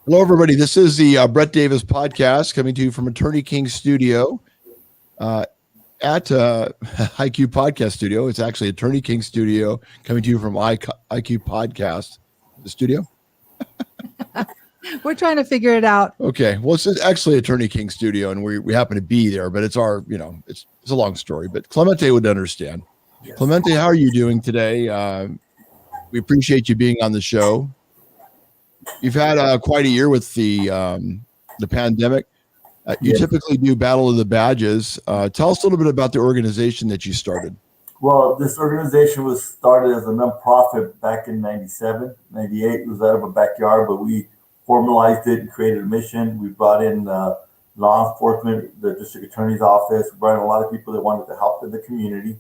Hello, everybody. This is the Brett Davis podcast coming to you from Attorney King Studio at IQ Podcast Studio. It's actually Attorney King Studio coming to you from IQ Podcast, the studio. We're trying to figure it out. Okay. Well, it's actually Attorney King Studio, and we happen to be there, but it's our, it's a long story, but Clemente would understand. Yes. Clemente, how are you doing today? We appreciate you being on the show. You've had quite a year with the pandemic. You Yes. typically do Battle of the Badges. Tell us a little bit about the organization that you started. Well, this organization was started as a nonprofit back in 97, 98. It was out of a backyard, but we formalized it and created a mission. We brought in law enforcement, the district attorney's office. We brought in a lot of people that wanted to help in the community.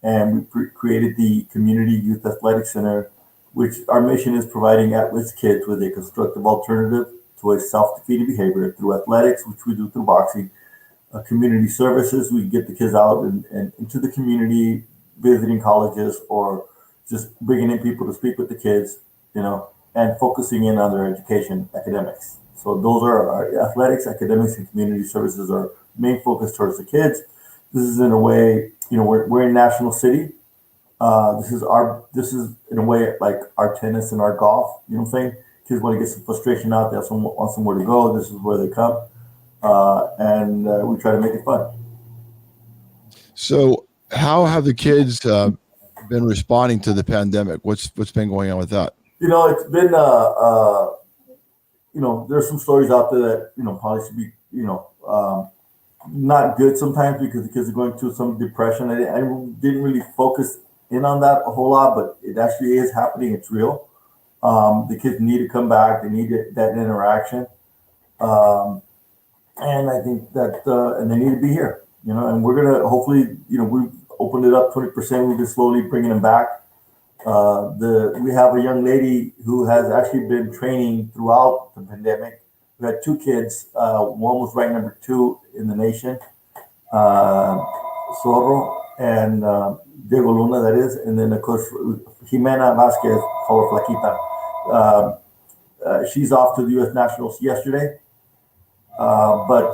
And we created the Community Youth Athletic Center, which our mission is providing at-risk kids with a constructive alternative to a self-defeating behavior through athletics, which we do through boxing, community services. We get the kids out and into the community, visiting colleges, or just bringing in people to speak with the kids, and focusing in on their education, academics. So those are our athletics, academics, and community services are main focus towards the kids. This is in a way, we're in National City. This is in a way like our tennis and our golf. You know what I'm saying? Kids want to get some frustration out. They want somewhere to go. This is where they come, and we try to make it fun. So, how have the kids been responding to the pandemic? What's been going on with that? It's been there's some stories out there that probably should be not good sometimes because the kids are going through some depression. I didn't really focus in on that a whole lot, but it actually is happening. It's real. The kids need to come back. They need that interaction. And I think that, and they need to be here, and we're going to hopefully, we've opened it up 20%. We've been slowly bringing them back. We have a young lady who has actually been training throughout the pandemic. We had two kids. One was ranked number 2 in the nation, Zorro and Diego Luna, that is. And then, of course, Jimena Vasquez, called Flaquita. She's off to the U.S. Nationals yesterday. But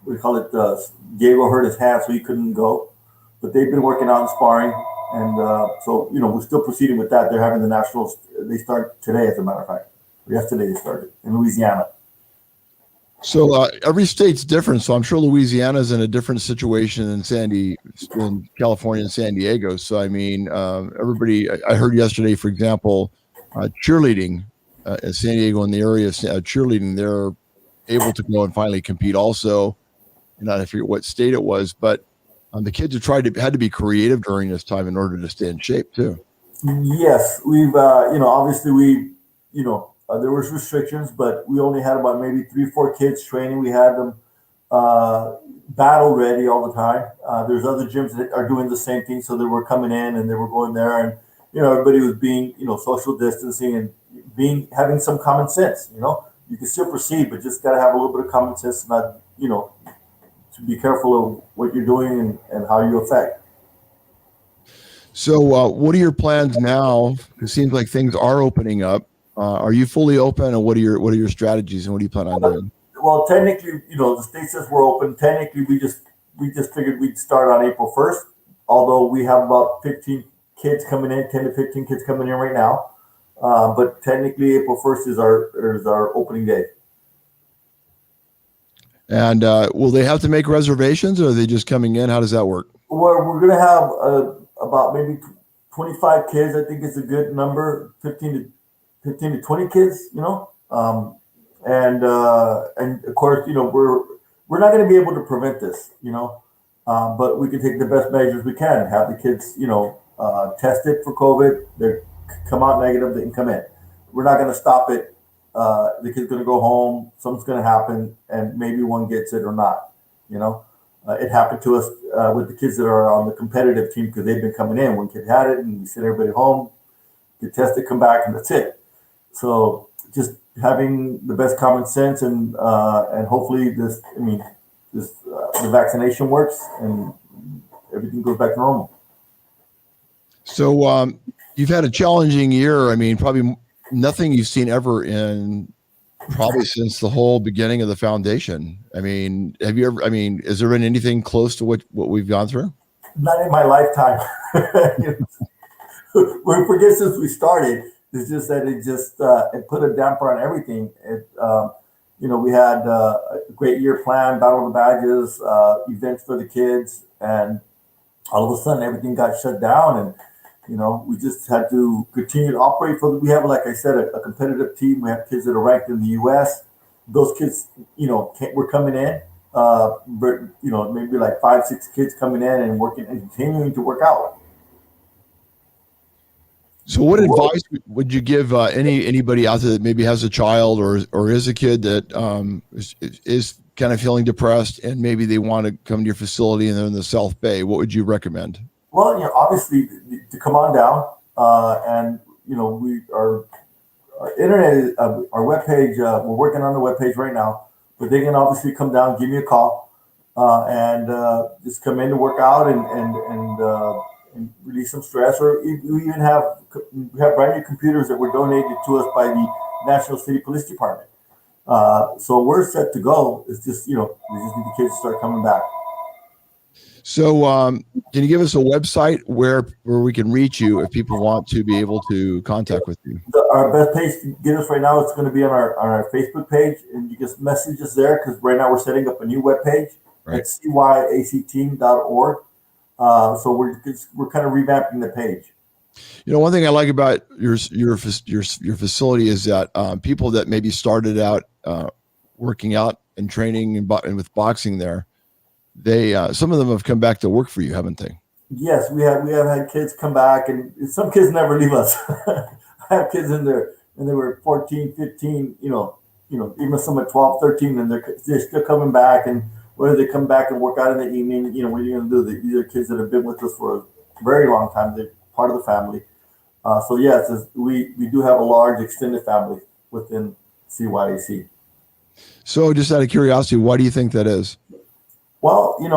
we call it Diego hurt his hand, so he couldn't go. But they've been working out and sparring. And so, we're still proceeding with that. They're having the Nationals. They start today, as a matter of fact. Yesterday they started in Louisiana. So every state's different. So I'm sure Louisiana's in a different situation in California and San Diego. So I mean, everybody. I heard yesterday, for example, cheerleading in San Diego in the area, cheerleading. They're able to go and finally compete. Also, I forget what state it was, but the kids have had to be creative during this time in order to stay in shape too. Yes, we've obviously there was restrictions, but we only had about maybe 3-4 kids training. We had them battle ready all the time. There's other gyms that are doing the same thing, so they were coming in and they were going there, and everybody was being social distancing and having some common sense. You can still proceed, but just got to have a little bit of common sense, and not to be careful of what you're doing and how you affect. So, what are your plans now? It seems like things are opening up. Are you fully open, and what are your strategies, and what do you plan on doing? Well, technically, the state says we're open. Technically, we just figured we'd start on April 1st. Although we have about 15 kids coming in, 10 to 15 kids coming in right now. But technically, April 1st is our opening day. And will they have to make reservations, or are they just coming in? How does that work? Well, we're going to have about maybe 25 kids. I think it's a good number, 15 to 20 kids, and of course, we're not going to be able to prevent this, but we can take the best measures we can. Have the kids, tested for COVID. They come out negative, they can come in. We're not going to stop it. The kid's going to go home. Something's going to happen, and maybe one gets it or not. It happened to us with the kids that are on the competitive team because they've been coming in. One kid had it, and we sent everybody home, get tested, come back, and that's it. So just having the best common sense and hopefully the vaccination works and everything goes back to normal. So you've had a challenging year. I mean, probably nothing you've seen ever in probably since the whole beginning of the foundation. I mean, have you ever? I mean, has there been anything close to what we've gone through? Not in my lifetime. We forget since we started. It's just that it put a damper on everything. We had a great year planned, Battle of the Badges, events for the kids, and all of a sudden everything got shut down, and we just had to continue to operate. We have, like I said, a competitive team. We have kids that are ranked in the U.S. Those kids, were coming in, but maybe like 5, 6 kids coming in and working and continuing to work out. So, what advice would you give anybody out there that maybe has a child or is a kid that is kind of feeling depressed and maybe they want to come to your facility and they're in the South Bay? What would you recommend? Well, obviously to come on down, and our internet, our webpage. We're working on the webpage right now, but they can obviously come down, give me a call, and just come in to work out and release some stress. Or we have brand new computers that were donated to us by the National City Police Department. So we're set to go. It's just we just need the kids to start coming back. So, can you give us a website where we can reach you if people want to be able to contact with you? Our best page to get us right now, it's going to be on our Facebook page, and you just message us there, because right now we're setting up a new web page at cyacteam.org. So we're kind of revamping the page. One thing I like about your facility is that people that maybe started out working out and training and with boxing there, they some of them have come back to work for you, haven't they? Yes, we have had kids come back, and some kids never leave us. I have kids in there, and they were 14, 15, even some at 12, 13, and they're still coming back. And whether they come back and work out in the evening, what are you going to do? These are kids that have been with us for a very long time. They're part of the family. So yes, we do have a large extended family within CYAC. So, just out of curiosity, why do you think that is? Well, we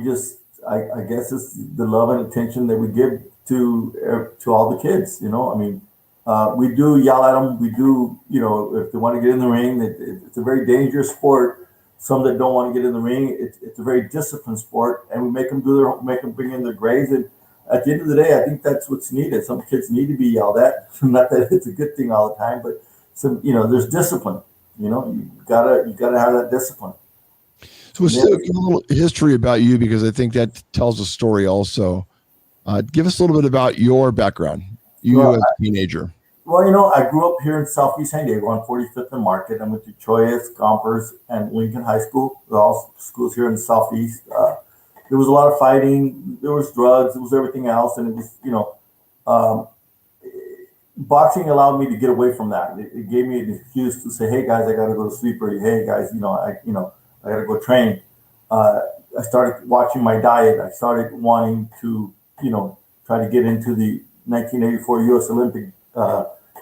just, I guess it's the love and attention that we give to all the kids. We do yell at them. We do, if they want to get in the ring, it's a very dangerous sport. Some that don't want to get in the ring, it's a very disciplined sport, and we make them bring in their grades. And at the end of the day, I think that's what's needed. Some kids need to be yelled at. Not that it's a good thing all the time, but there's discipline. You gotta have that discipline. So let's do a little history about you, because I think that tells a story also. Give us a little bit about your background, as a teenager. Well, I grew up here in Southeast San Diego on 45th and Market. I went to Choyas, Gompers, and Lincoln High School. They're all schools here in the Southeast. There was a lot of fighting. There was drugs. There was everything else. And it was, boxing allowed me to get away from that. It gave me an excuse to say, hey, guys, I got to go to sleep early. Hey, guys, I got to go train. I started watching my diet. I started wanting to, try to get into the 1984 U.S. Olympic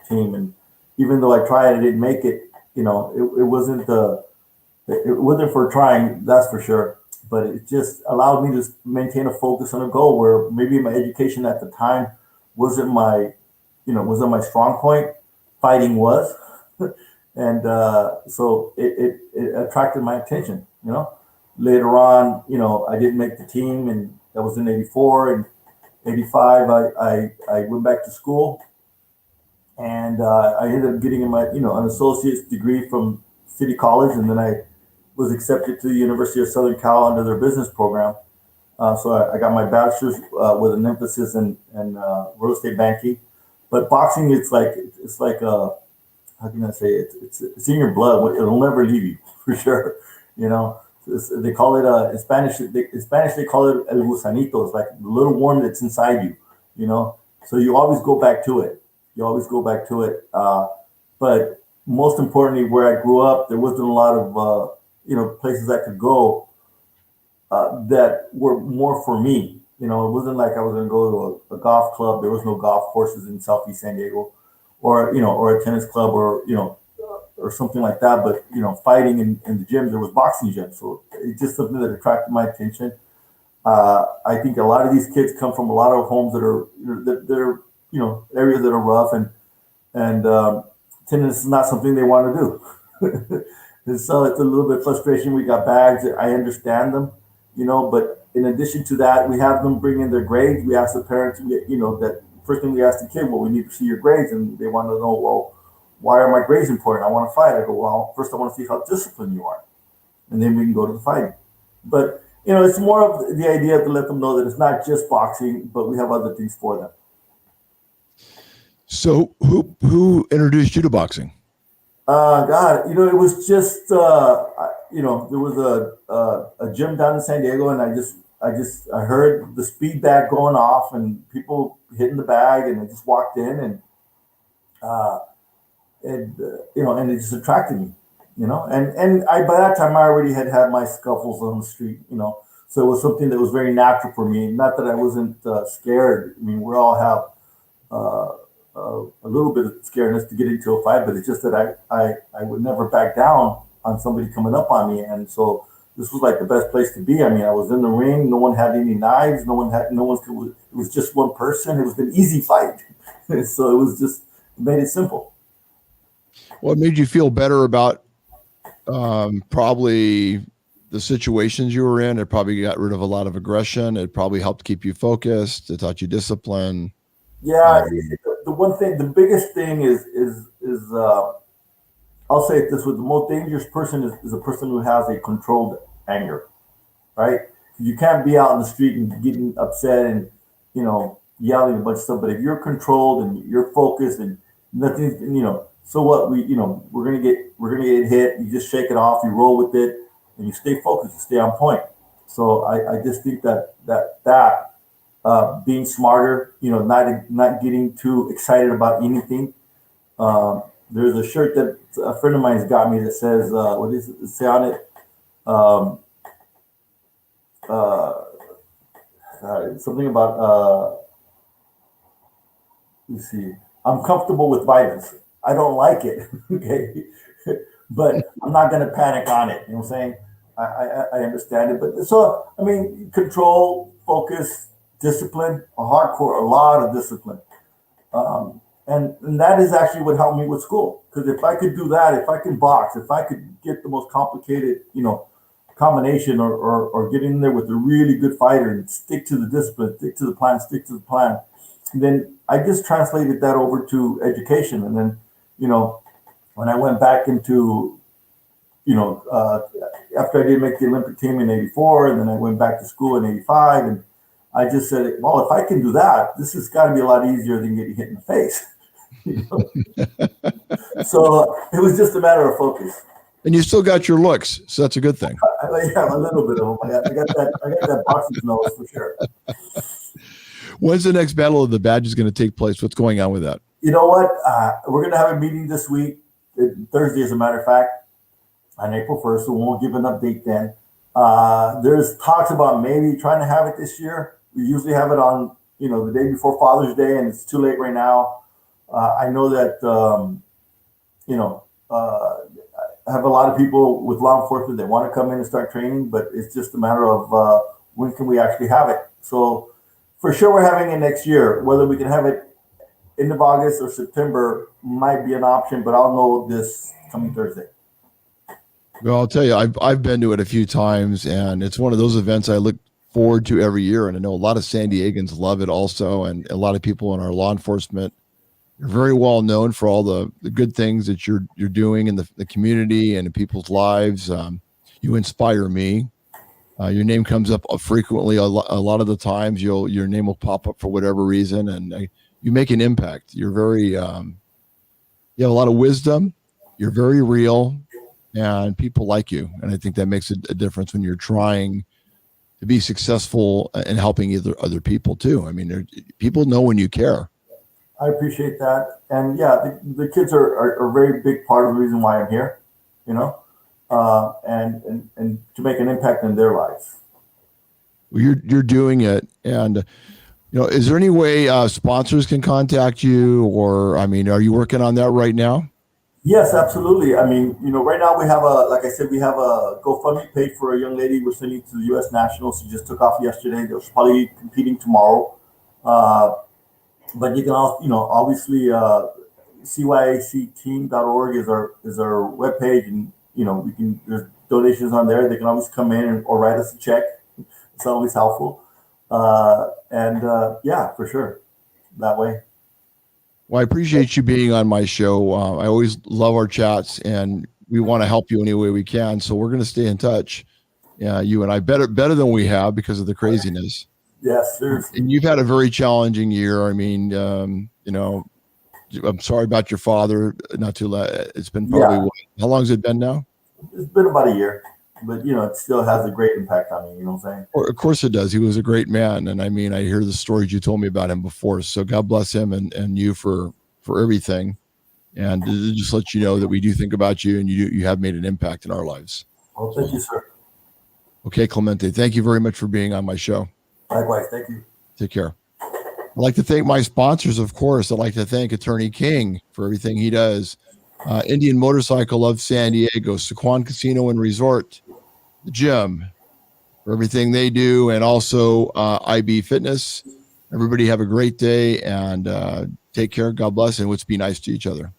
team. And even though I tried, I didn't make it. It wasn't for trying, that's for sure. But it just allowed me to maintain a focus on a goal where maybe my education at the time wasn't my strong point. Fighting was. And so it attracted my attention. Later on, I didn't make the team, and that was in '84. And '85, I went back to school, and I ended up getting an associate's degree from City College, and then I was accepted to the University of Southern Cal under their business program. So I got my bachelor's with an emphasis in real estate banking. But boxing, it's like how can I say it? It's in your blood. It'll never leave you, for sure. They call it in Spanish. In Spanish, they call it el gusanito. It's like the little worm that's inside you. So you always go back to it. But most importantly, where I grew up, there wasn't a lot of places I could go that were more for me. It wasn't like I was going to go to a golf club. There was no golf courses in Southeast San Diego, or a tennis club, or something like that. But fighting in the gym, there was boxing gyms. So it's just something that attracted my attention. I think a lot of these kids come from a lot of homes that are areas that are rough, and and attendance is not something they want to do. And so it's a little bit of frustration. We got bags. I understand them, but in addition to that, we have them bring in their grades. We ask the parents, that first thing we ask the kid, well, we need to see your grades. And they want to know, well, why are my grades important? I want to fight. I go, well, first I want to see how disciplined you are. And then we can go to the fighting. But, it's more of the idea to let them know that it's not just boxing, but we have other things for them. So who introduced you to boxing? God, it was just, there was a gym down in San Diego, and I heard the speed bag going off and people hitting the bag, and I just walked in, and it just attracted me, and by that time I already had my scuffles on the street, so it was something that was very natural for me. Not that I wasn't scared. I mean, we all have a little bit of scaredness to get into a fight, but it's just that I would never back down on somebody coming up on me. And so this was like the best place to be. I mean, I was in the ring. No one had any knives. It was just one person. It was an easy fight. So it made it simple. What made you feel better about probably the situations you were in? It probably got rid of a lot of aggression. It probably helped keep you focused. It taught you discipline. Yeah, the biggest thing is I'll say it this way: the most dangerous person is a person who has a controlled anger, right? You can't be out in the street and getting upset and yelling a bunch of stuff. But if you're controlled and you're focused and nothing, so what? We're gonna get hit. You just shake it off. You roll with it, and you stay focused. You stay on point. So I just think that being smarter, not getting too excited about anything. There's a shirt that a friend of mine has got me that says, what does it say on it? Something about, let's see, I'm comfortable with violence. I don't like it, okay? But I'm not going to panic on it. You know what I'm saying? I understand it. But so, I mean, control, focus, discipline, a lot of discipline. And that is actually what helped me with school. Because if I could do that, if I can box, if I could get the most complicated, combination or get in there with a really good fighter and stick to the discipline, stick to the plan, then I just translated that over to education. And then, when I went back into, after I did make the Olympic team in '84, and then I went back to school in '85, and I just said, well, if I can do that, this has got to be a lot easier than getting hit in the face. So it was just a matter of focus. And you still got your looks, so that's a good thing. Yeah, a little bit of them. I got that boxing nose for sure. When's the next Battle of the Badges going to take place? What's going on with that? You know what? We're going to have a meeting this week, Thursday, as a matter of fact, on April 1st. So we won't give an update then. There's talks about maybe trying to have it this year. We usually have it on, the day before Father's Day, and it's too late right now. I know that, I have a lot of people with law enforcement that want to come in and start training, but it's just a matter of when can we actually have it. So for sure, we're having it next year. Whether we can have it end of August or September might be an option, but I'll know this coming Thursday. Well, I'll tell you, I've been to it a few times, and it's one of those events I look forward to every year. And I know a lot of San Diegans love it also, and a lot of people in our law enforcement are very well known for all the good things that you're doing in the community and in people's lives. You inspire me. Your name comes up frequently. A lot of the times, your name will pop up for whatever reason, and you make an impact. You're very, you have a lot of wisdom. You're very real, and people like you. And I think that makes a difference when you're trying to be successful and helping other people too. I mean, people know when you care. I appreciate that. And yeah, the kids are a very big part of the reason why I'm here, and to make an impact in their lives. Well, you're doing it. And, is there any way sponsors can contact you, or, are you working on that right now? Yes, absolutely. I mean, right now we have like I said, we have a GoFundMe page for a young lady we're sending to the U.S. Nationals. She just took off yesterday. They're probably competing tomorrow. But you can also, obviously CYACteam.org is our webpage, and we can there's donations on there. They can always come in or write us a check. It's always helpful. Yeah, for sure, that way. Well, I appreciate you being on my show. I always love our chats, and we want to help you any way we can. So we're going to stay in touch. You and I better than we have because of the craziness. Yes, seriously. And you've had a very challenging year. I mean, I'm sorry about your father. Not too late. It's been probably how long has it been now? It's been about a year, but it still has a great impact on me. You know what I'm saying? Well, of course it does. He was a great man, and I mean, I hear the stories you told me about him before. So God bless him and you for everything, and to just let you know that we do think about you, and you have made an impact in our lives. Well, thank you, sir. Okay, Clemente, thank you very much for being on my show. Likewise, thank you. Take care. I'd like to thank my sponsors, of course. I'd like to thank Attorney King for everything he does. Indian Motorcycle of San Diego, Sequan Casino and Resort, the gym, for everything they do, and also IB Fitness. Everybody have a great day and take care. God bless, and let's be nice to each other.